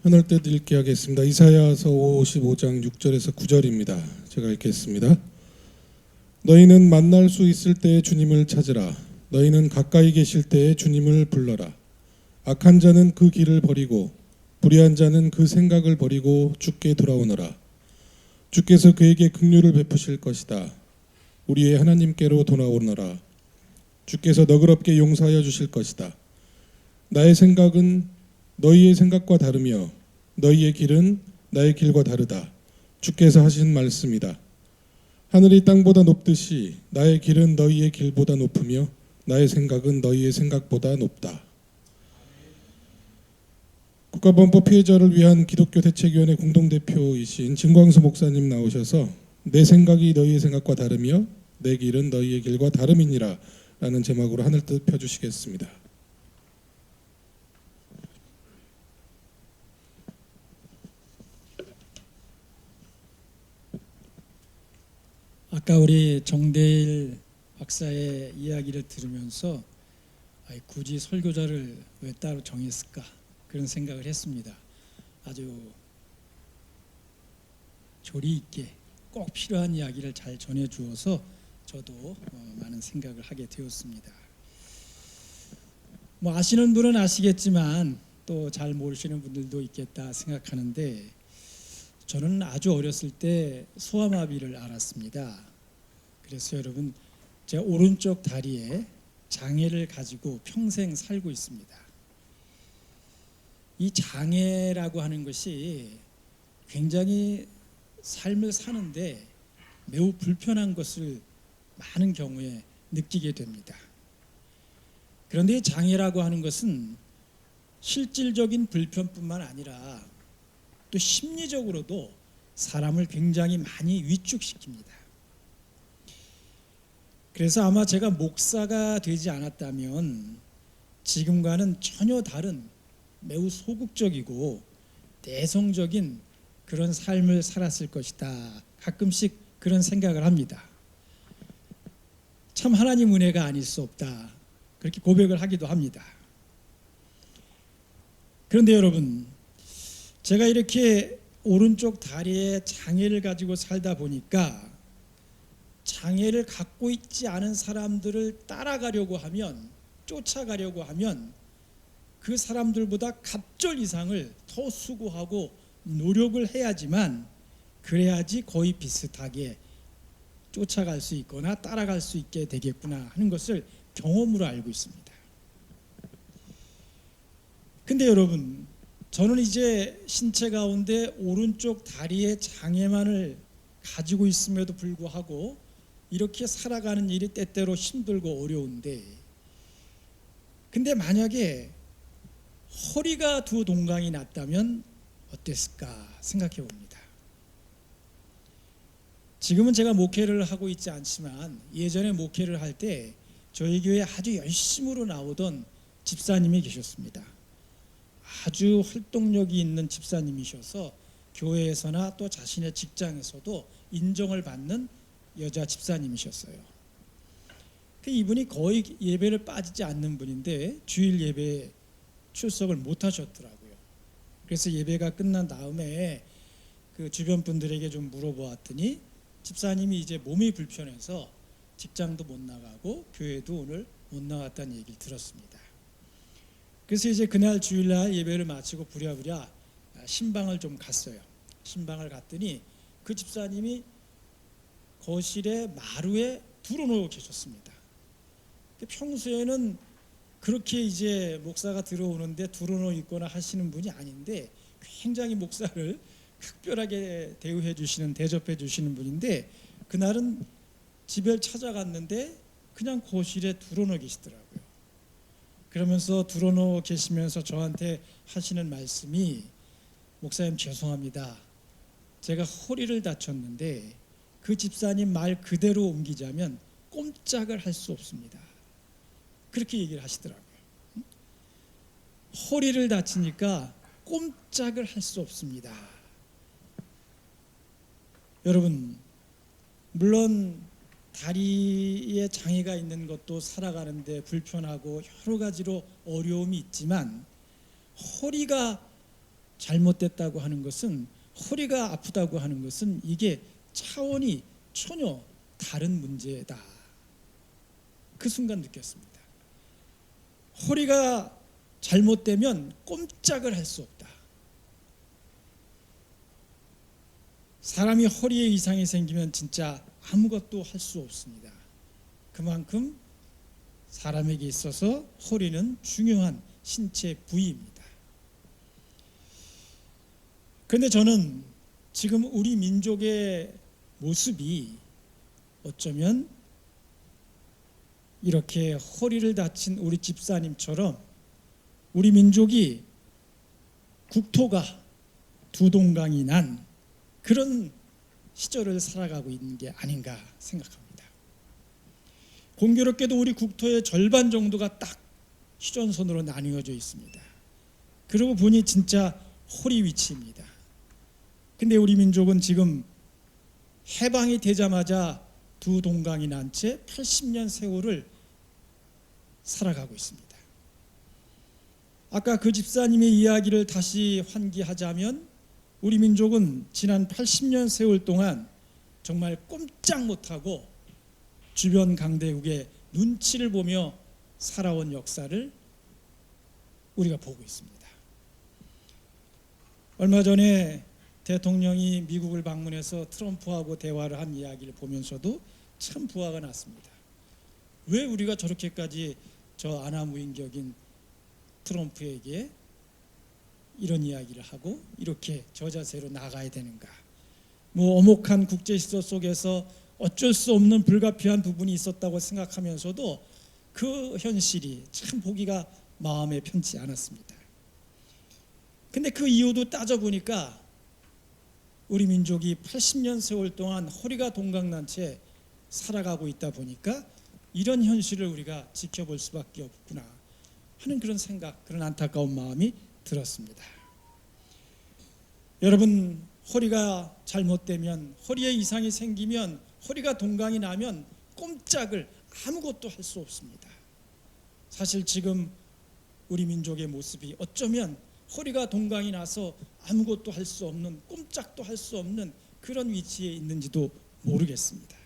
현을 때 읽게 하겠습니다. 이사야서 55장 6절에서 9절입니다. 제가 읽겠습니다. 너희는 만날 수 있을 때에 주님을 찾으라. 너희는 가까이 계실 때에 주님을 불러라. 악한 자는 그 길을 버리고 불의한 자는 그 생각을 버리고 주께 돌아오너라. 주께서 그에게 긍휼을 베푸실 것이다. 우리의 하나님께로 돌아오너라. 주께서 너그럽게 용서하여 주실 것이다. 나의 생각은 너희의 생각과 다르며 너희의 길은 나의 길과 다르다. 주께서 하신 말씀이다. 하늘이 땅보다 높듯이 나의 길은 너희의 길보다 높으며 나의 생각은 너희의 생각보다 높다. 국가보안법 피해자를 위한 기독교 대책위원회 공동대표이신 진광수 목사님 나오셔서 내 생각이 너희의 생각과 다르며 내 길은 너희의 길과 다름이니라 라는 제목으로 하늘 뜻 펴주시겠습니다. 아까 우리 정대일 박사의 이야기를 들으면서 굳이 설교자를 왜 따로 정했을까 그런 생각을 했습니다. 아주 조리 있게 꼭 필요한 이야기를 잘 전해주어서 저도 많은 생각을 하게 되었습니다. 뭐 아시는 분은 아시겠지만 또 잘 모르시는 분들도 있겠다 생각하는데 저는 아주 어렸을 때 소아마비를 앓았습니다. 그래서 여러분 제 오른쪽 다리에 장애를 가지고 평생 살고 있습니다. 이 장애라고 하는 것이 굉장히 삶을 사는데 매우 불편한 것을 많은 경우에 느끼게 됩니다. 그런데 이 장애라고 하는 것은 실질적인 불편뿐만 아니라 또 심리적으로도 사람을 굉장히 많이 위축시킵니다. 그래서 아마 제가 목사가 되지 않았다면 지금과는 전혀 다른 매우 소극적이고 내성적인 그런 삶을 살았을 것이다. 가끔씩 그런 생각을 합니다. 참 하나님 은혜가 아닐 수 없다. 그렇게 고백을 하기도 합니다. 그런데 여러분, 제가 이렇게 오른쪽 다리에 장애를 가지고 살다 보니까 장애를 갖고 있지 않은 사람들을 따라가려고 하면, 쫓아가려고 하면 그 사람들보다 갑절 이상을 더 수고하고 노력을 해야지만 그래야지 거의 비슷하게 쫓아갈 수 있거나 따라갈 수 있게 되겠구나 하는 것을 경험으로 알고 있습니다. 근데 여러분, 저는 이제 신체 가운데 오른쪽 다리에 장애만을 가지고 있음에도 불구하고 이렇게 살아가는 일이 때때로 힘들고 어려운데, 근데 만약에 허리가 두 동강이 났다면 어땠을까 생각해 봅니다. 지금은 제가 목회를 하고 있지 않지만 예전에 목회를 할 때 저희 교회에 아주 열심으로 나오던 집사님이 계셨습니다. 아주 활동력이 있는 집사님이셔서 교회에서나 또 자신의 직장에서도 인정을 받는 여자 집사님이셨어요. 이분이 거의 예배를 빠지지 않는 분인데 주일 예배에 출석을 못 하셨더라고요. 그래서 예배가 끝난 다음에 그 주변 분들에게 좀 물어보았더니 집사님이 이제 몸이 불편해서 직장도 못 나가고 교회도 오늘 못 나갔다는 얘기를 들었습니다. 그래서 이제 그날 주일날 예배를 마치고 부랴부랴 신방을 좀 갔어요. 신방을 갔더니 그 집사님이 거실에 마루에 드러누워 계셨습니다. 평소에는 그렇게 이제 목사가 들어오는데 드러누워 있거나 하시는 분이 아닌데 굉장히 목사를 특별하게 대우해 주시는, 대접해 주시는 분인데 그날은 집에 찾아갔는데 그냥 거실에 드러누워 계시더라고요. 그러면서 드러누워 계시면서 저한테 하시는 말씀이, 목사님 죄송합니다. 제가 허리를 다쳤는데 그 집사님 말 그대로 옮기자면 꼼짝을 할 수 없습니다. 그렇게 얘기를 하시더라고요. 허리를 다치니까 꼼짝을 할 수 없습니다. 여러분, 물론 다리에 장애가 있는 것도 살아가는데 불편하고 여러 가지로 어려움이 있지만 허리가 잘못됐다고 하는 것은, 허리가 아프다고 하는 것은 이게 차원이 전혀 다른 문제다. 그 순간 느꼈습니다. 허리가 잘못되면 꼼짝을 할 수 없다. 사람이 허리에 이상이 생기면 진짜 아무것도 할 수 없습니다. 그만큼 사람에게 있어서 허리는 중요한 신체 부위입니다. 그런데 저는 지금 우리 민족의 모습이 어쩌면 이렇게 허리를 다친 우리 집사님처럼 우리 민족이 국토가 두 동강이 난 그런 시절을 살아가고 있는 게 아닌가 생각합니다. 공교롭게도 우리 국토의 절반 정도가 딱 휴전선으로 나뉘어져 있습니다. 그러고 보니 진짜 허리 위치입니다. 근데 우리 민족은 지금 해방이 되자마자 두 동강이 난 채 80년 세월을 살아가고 있습니다. 아까 그 집사님의 이야기를 다시 환기하자면 우리 민족은 지난 80년 세월 동안 정말 꼼짝 못하고 주변 강대국의 눈치를 보며 살아온 역사를 우리가 보고 있습니다. 얼마 전에 대통령이 미국을 방문해서 트럼프하고 대화를 한 이야기를 보면서도 참 부화가 났습니다. 왜 우리가 저렇게까지 저 아나무인격인 트럼프에게 이런 이야기를 하고 이렇게 저자세로 나가야 되는가? 뭐 엄혹한 국제 시설 속에서 어쩔 수 없는 불가피한 부분이 있었다고 생각하면서도 그 현실이 참 보기가 마음에 편치 않았습니다. 근데 그 이유도 따져보니까 우리 민족이 80년 세월 동안 허리가 동강난 채 살아가고 있다 보니까 이런 현실을 우리가 지켜볼 수밖에 없구나 하는 그런 생각, 그런 안타까운 마음이 들었습니다. 여러분, 허리가 잘못되면, 허리에 이상이 생기면, 허리가 동강이 나면 꼼짝을 아무것도 할 수 없습니다. 사실 지금 우리 민족의 모습이 어쩌면 허리가 동강이 나서 아무것도 할 수 없는, 꼼짝도 할 수 없는 그런 위치에 있는지도 모르겠습니다.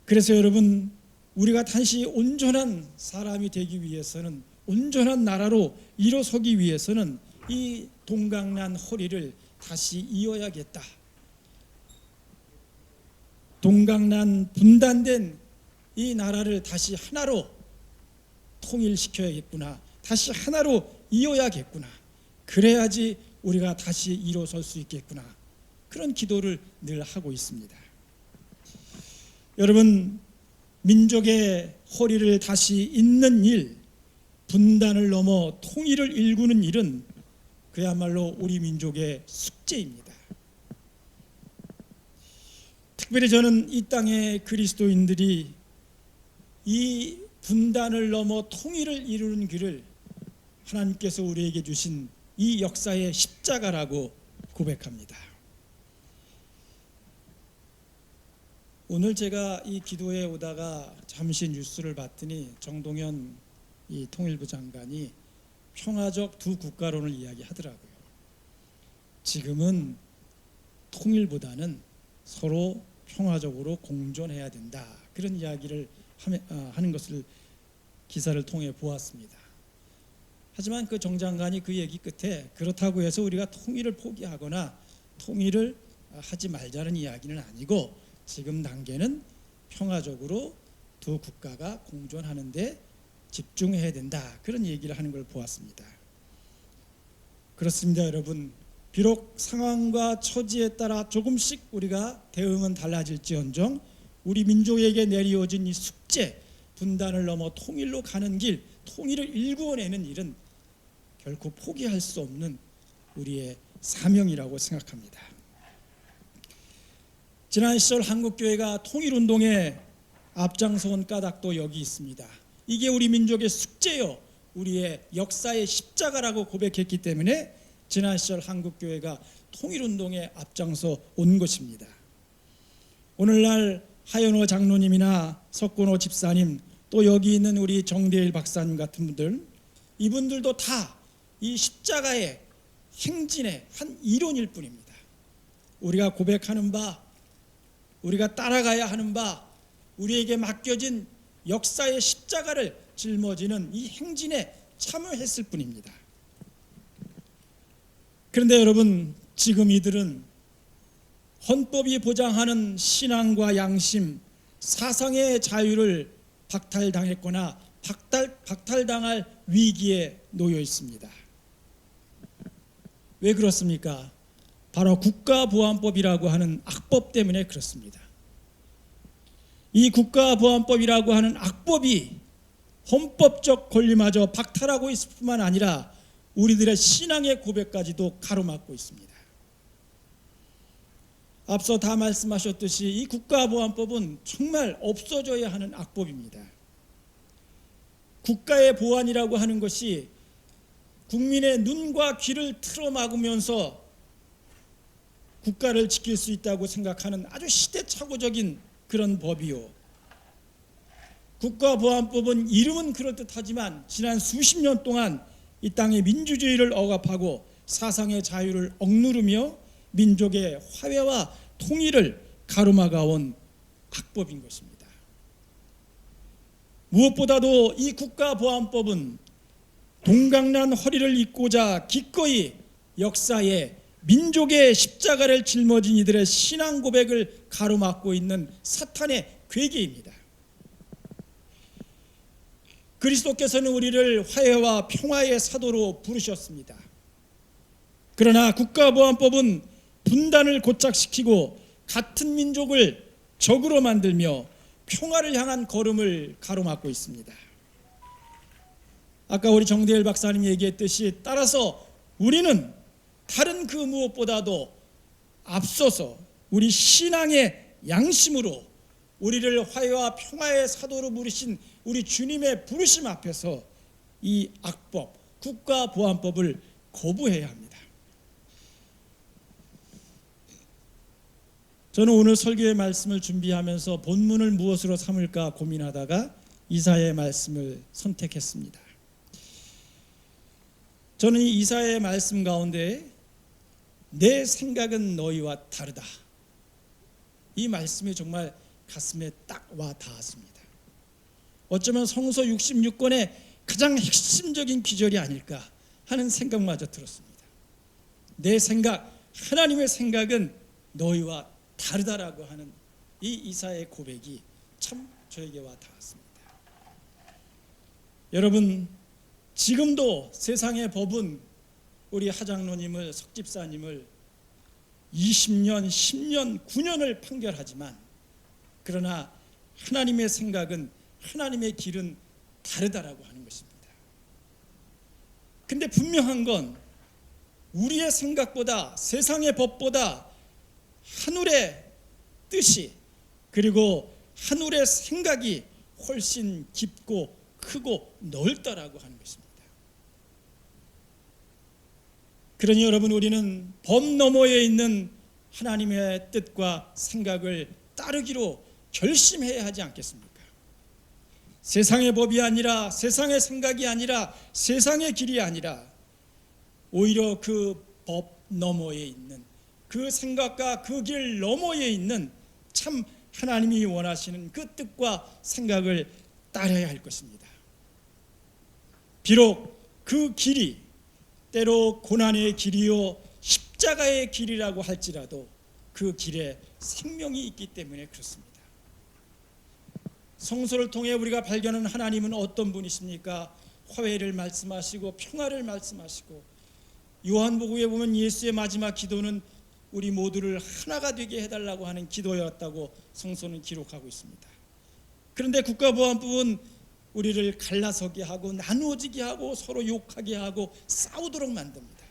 그래서 여러분, 우리가 다시 온전한 사람이 되기 위해서는, 온전한 나라로 일어서기 위해서는 이 동강난 허리를 다시 이어야겠다. 동강난 분단된 이 나라를 다시 하나로 통일시켜야겠구나. 다시 하나로 이어야겠구나. 그래야지 우리가 다시 일어설 수 있겠구나. 그런 기도를 늘 하고 있습니다. 여러분, 민족의 허리를 다시 잇는 일, 분단을 넘어 통일을 일구는 일은 그야말로 우리 민족의 숙제입니다. 특별히 저는 이 땅의 그리스도인들이 이 분단을 넘어 통일을 이루는 길을 하나님께서 우리에게 주신 이 역사의 십자가라고 고백합니다. 오늘 제가 이 기도에 오다가 잠시 뉴스를 봤더니 정동현 이 통일부 장관이 평화적 두 국가론을 이야기하더라고요. 지금은 통일보다는 서로 평화적으로 공존해야 된다. 그런 이야기를 하는 것을 기사를 통해 보았습니다. 하지만 그 정 장관이 그 얘기 끝에 그렇다고 해서 우리가 통일을 포기하거나 통일을 하지 말자는 이야기는 아니고 지금 단계는 평화적으로 두 국가가 공존하는 데 집중해야 된다. 그런 얘기를 하는 걸 보았습니다. 그렇습니다, 여러분. 비록 상황과 처지에 따라 조금씩 우리가 대응은 달라질지언정 우리 민족에게 내려진 이 숙제, 분단을 넘어 통일로 가는 길, 통일을 일구어내는 일은 결코 포기할 수 없는 우리의 사명이라고 생각합니다. 지난 시절 한국교회가 통일운동에 앞장서온 까닭도 여기 있습니다. 이게 우리 민족의 숙제요, 우리의 역사의 십자가라고 고백했기 때문에 지난 시절 한국교회가 통일운동에 앞장서 온 것입니다. 오늘날 하연호 장로님이나 석곤호 집사님, 또 여기 있는 우리 정대일 박사님 같은 분들, 이분들도 다 이 십자가의 행진의 한 이론일 뿐입니다. 우리가 고백하는 바, 우리가 따라가야 하는 바, 우리에게 맡겨진 역사의 십자가를 짊어지는 이 행진에 참여했을 뿐입니다. 그런데 여러분, 지금 이들은 헌법이 보장하는 신앙과 양심, 사상의 자유를 박탈당했거나 박탈당할 위기에 놓여 있습니다. 왜 그렇습니까? 바로 국가보안법이라고 하는 악법 때문에 그렇습니다. 이 국가보안법이라고 하는 악법이 헌법적 권리마저 박탈하고 있을 뿐만 아니라 우리들의 신앙의 고백까지도 가로막고 있습니다. 앞서 다 말씀하셨듯이 이 국가보안법은 정말 없어져야 하는 악법입니다. 국가의 보안이라고 하는 것이 국민의 눈과 귀를 틀어막으면서 국가를 지킬 수 있다고 생각하는 아주 시대착오적인 그런 법이요. 국가보안법은 이름은 그럴듯하지만 지난 수십 년 동안 이 땅의 민주주의를 억압하고 사상의 자유를 억누르며 민족의 화해와 통일을 가로막아온 악법인 것입니다. 무엇보다도 이 국가보안법은 동강난 허리를 잇고자 기꺼이 역사에 민족의 십자가를 짊어진 이들의 신앙 고백을 가로막고 있는 사탄의 괴계입니다. 그리스도께서는 우리를 화해와 평화의 사도로 부르셨습니다. 그러나 국가보안법은 분단을 고착시키고 같은 민족을 적으로 만들며 평화를 향한 걸음을 가로막고 있습니다. 아까 우리 정대일 박사님이 얘기했듯이 따라서 우리는 다른 그 무엇보다도 앞서서 우리 신앙의 양심으로 우리를 화해와 평화의 사도로 부르신 우리 주님의 부르심 앞에서 이 악법, 국가보안법을 거부해야 합니다. 저는 오늘 설교의 말씀을 준비하면서 본문을 무엇으로 삼을까 고민하다가 이사야의 말씀을 선택했습니다. 저는 이 이사야의 말씀 가운데 내 생각은 너희와 다르다, 이 말씀이 정말 가슴에 딱 와 닿았습니다. 어쩌면 성서 66권의 가장 핵심적인 기절이 아닐까 하는 생각마저 들었습니다. 내 생각, 하나님의 생각은 너희와 다르다라고 하는 이 이사야의 고백이 참 저에게 와 닿았습니다. 여러분, 지금도 세상의 법은 우리 하장로님을, 석집사님을 20년, 10년, 9년을 판결하지만 그러나 하나님의 생각은, 하나님의 길은 다르다라고 하는 것입니다. 근데 분명한 건 우리의 생각보다, 세상의 법보다 하늘의 뜻이, 그리고 하늘의 생각이 훨씬 깊고 크고 넓다라고 하는 것입니다. 그러니 여러분, 우리는 법 너머에 있는 하나님의 뜻과 생각을 따르기로 결심해야 하지 않겠습니까? 세상의 법이 아니라, 세상의 생각이 아니라, 세상의 길이 아니라 오히려 그 법 너머에 있는, 그 생각과 그 길 너머에 있는 참 하나님이 원하시는 그 뜻과 생각을 따라야 할 것입니다. 비록 그 길이 때로 고난의 길이요 십자가의 길이라고 할지라도 그 길에 생명이 있기 때문에 그렇습니다. 성서를 통해 우리가 발견하는 하나님은 어떤 분이십니까? 화해를 말씀하시고 평화를 말씀하시고, 요한복음에 보면 예수의 마지막 기도는 우리 모두를 하나가 되게 해달라고 하는 기도였다고 성서는 기록하고 있습니다. 그런데 국가보안법은 우리를 갈라서게 하고 나누어지게 하고 서로 욕하게 하고 싸우도록 만듭니다.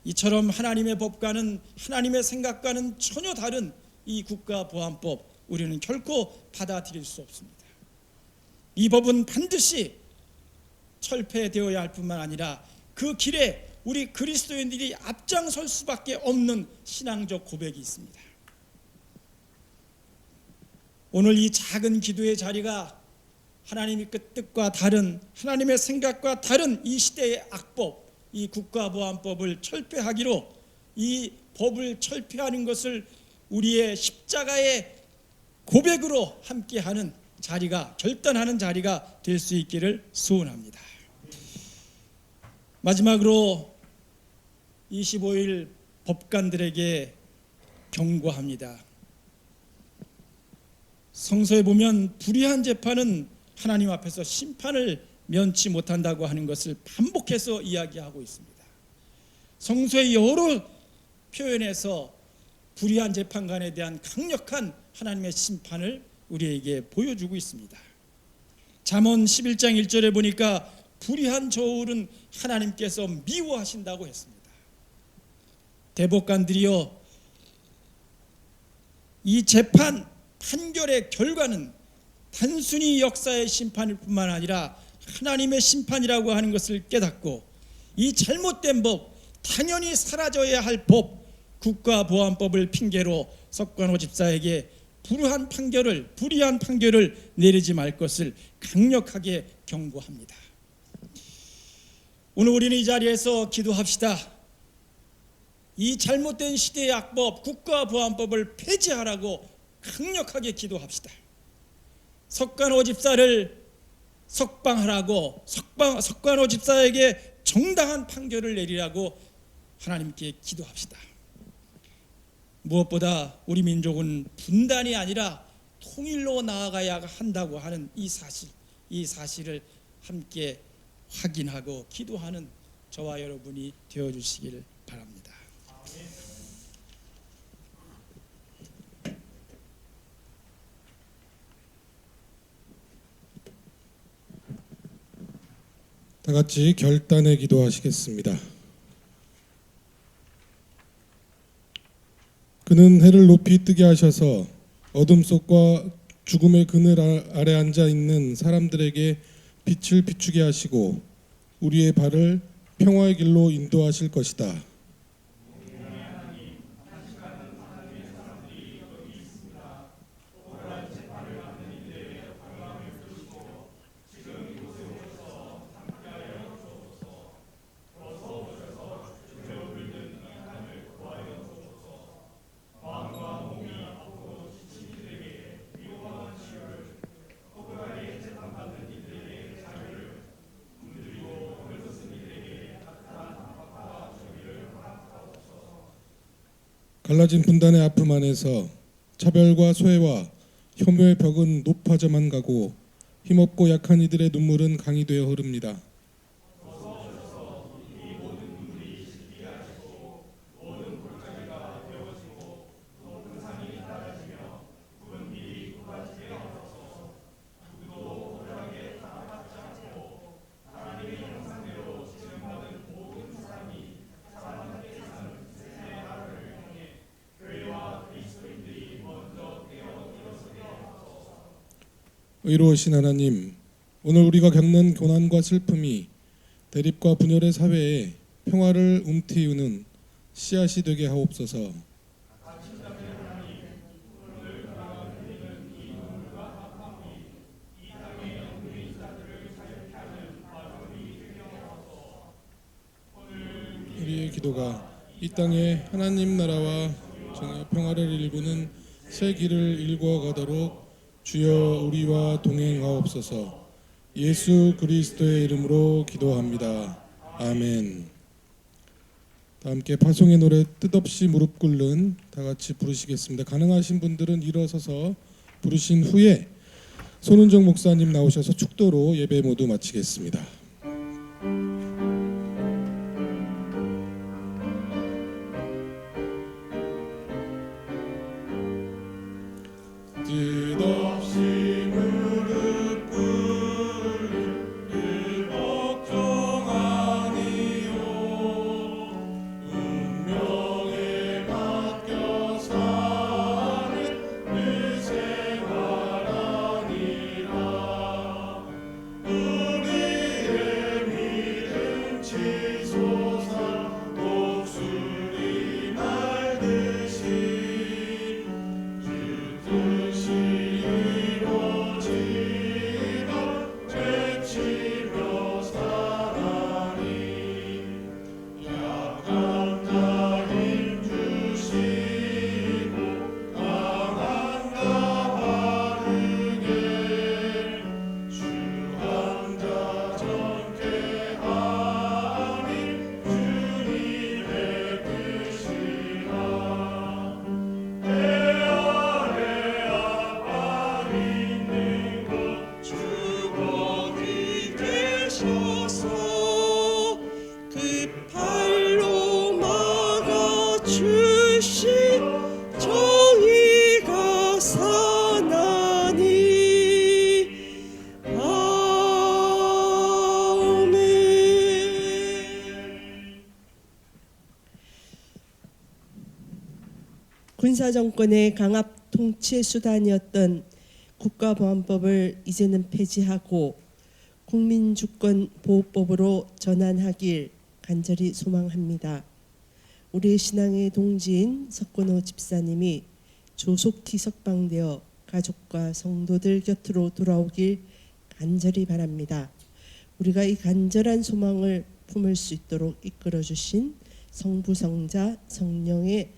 이처럼 하나님의 법과는, 하나님의 생각과는 전혀 다른 이 국가보안법, 우리는 결코 받아들일 수 없습니다. 이 법은 반드시 철폐되어야 할 뿐만 아니라 그 길에 우리 그리스도인들이 앞장설 수밖에 없는 신앙적 고백이 있습니다. 오늘 이 작은 기도의 자리가 하나님의 그 뜻과 다른 하나님의 생각과 다른 이 시대의 악법, 이 국가보안법을 철폐하기로 이 법을 철폐하는 것을 우리의 십자가의 고백으로 함께하는 자리가 결단하는 자리가 될 수 있기를 소원합니다. 마지막으로 25일 법관들에게 경고합니다. 성서에 보면 불의한 재판은 하나님 앞에서 심판을 면치 못한다고 하는 것을 반복해서 이야기하고 있습니다. 성서의 여러 표현에서 불의한 재판관에 대한 강력한 하나님의 심판을 우리에게 보여주고 있습니다. 잠언 11장 1절에 보니까 불의한 저울은 하나님께서 미워하신다고 했습니다. 대법관들이여, 이 재판 판결의 결과는 단순히 역사의 심판일 뿐만 아니라 하나님의 심판이라고 하는 것을 깨닫고 이 잘못된 법, 당연히 사라져야 할 법, 국가보안법을 핑계로 석관호 집사에게 불의한 판결을 내리지 말 것을 강력하게 경고합니다. 오늘 우리는 이 자리에서 기도합시다. 이 잘못된 시대의 악법, 국가보안법을 폐지하라고 강력하게 기도합시다. 석관호 집사를 석방하라고, 석관호 집사에게 정당한 판결을 내리라고 하나님께 기도합시다. 무엇보다 우리 민족은 분단이 아니라 통일로 나아가야 한다고 하는 이 사실을 함께 확인하고 기도하는 저와 여러분이 되어주시기를 바랍니다. 다 같이 결단의 기도하시겠습니다. 그는 해를 높이 뜨게 하셔서 어둠 속과 죽음의 그늘 아래 앉아 있는 사람들에게 빛을 비추게 하시고 우리의 발을 평화의 길로 인도하실 것이다. 갈라진 분단의 아픔 안에서 차별과 소외와 혐오의 벽은 높아져만 가고 힘없고 약한 이들의 눈물은 강이 되어 흐릅니다. 의로우신 하나님, 오늘 우리가 겪는 고난과 슬픔이 대립과 분열의 사회에 평화를 움트이우는 씨앗이 되게 하옵소서. 우리의 기도가 이 땅에 하나님 나라와 정의 평화를 일구는 새 길을 일구어 가도록 주여 우리와 동행하옵소서. 예수 그리스도의 이름으로 기도합니다. 아멘. 다 함께 파송의 노래 뜻없이 무릎 꿇는 다 같이 부르시겠습니다. 가능하신 분들은 일어서서 부르신 후에 손은정 목사님 나오셔서 축도로 예배 모두 마치겠습니다. 뜻없이 무릎 꿇는 그 걱정 아니요 운명에 맡겨 사는 그 생활 아니라 우리의 믿음 치솟아 독수리 날듯이 뜻이 군사 정권의 강압 통치의 수단이었던 국가보안법을 이제는 폐지하고 국민주권보호법으로 전환하길 간절히 소망합니다. 우리의 신앙의 동지인 석권호 집사님이 조속히 석방되어 가족과 성도들 곁으로 돌아오길 간절히 바랍니다. 우리가 이 간절한 소망을 품을 수 있도록 이끌어 주신 성부, 성자, 성령의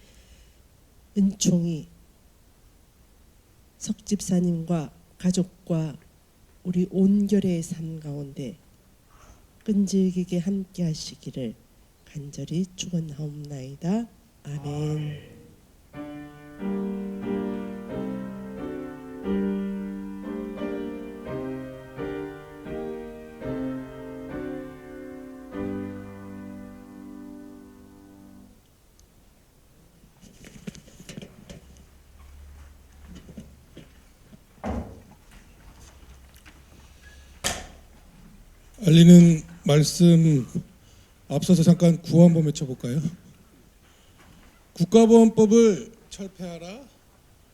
은총이 석 집사님과 가족과 우리 온결의 삶 가운데 끈질기게 함께 하시기를 간절히 축원하옵나이다. 아멘. 알리는 말씀 앞서서 잠깐 구호 한번 외쳐볼까요? 국가보안법을 철폐하라,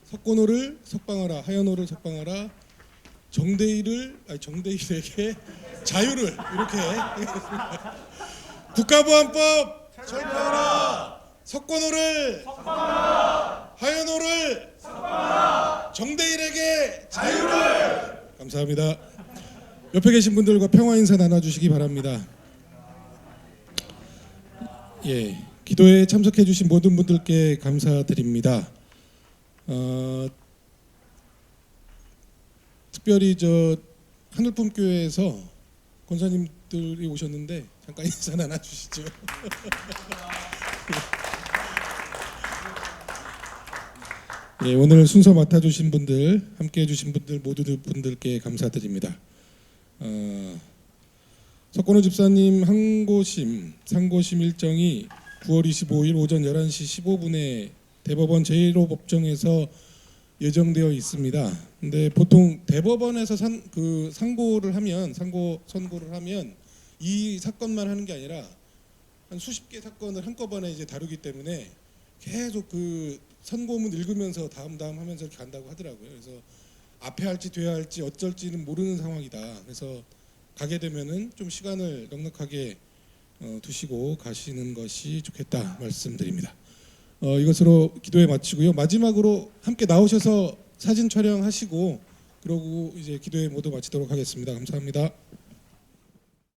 석권호를 석방하라, 하연호를 석방하라, 정대일에게 자유를, 이렇게 하겠습니다. 국가보안법 철폐하라, 석권호를 석방하라, 하연호를 석방하라, 정대일에게 자유를. 감사합니다. 옆에 계신 분들과 평화 인사 나눠주시기 바랍니다. 예, 기도에 참석해 주신 모든 분들께 감사드립니다. 특별히 하늘품 교회에서 권사님들이 오셨는데 잠깐 인사 나눠주시죠. 예, 오늘 순서 맡아주신 분들, 함께해 주신 분들 모두분들께 감사드립니다. 석권호 집사님 상고심 일정이 9월 25일 오전 11시 15분에 대법원 제1호 예정되어 있습니다. 근데 보통 대법원에서 선고를 하면 이 사건만 하는 게 아니라 한 수십 개 사건을 한꺼번에 이제 다루기 때문에 계속 그 선고문 읽으면서 다음 하면서 이렇게 간다고 하더라고요. 그래서 앞에 할지 뒤에 할지 어쩔지는 모르는 상황이다. 그래서 가게 되면은 좀 시간을 넉넉하게 두시고 가시는 것이 좋겠다 말씀드립니다. 이것으로 기도회 마치고요. 마지막으로 함께 나오셔서 사진 촬영하시고 그러고 이제 기도회 모두 마치도록 하겠습니다. 감사합니다.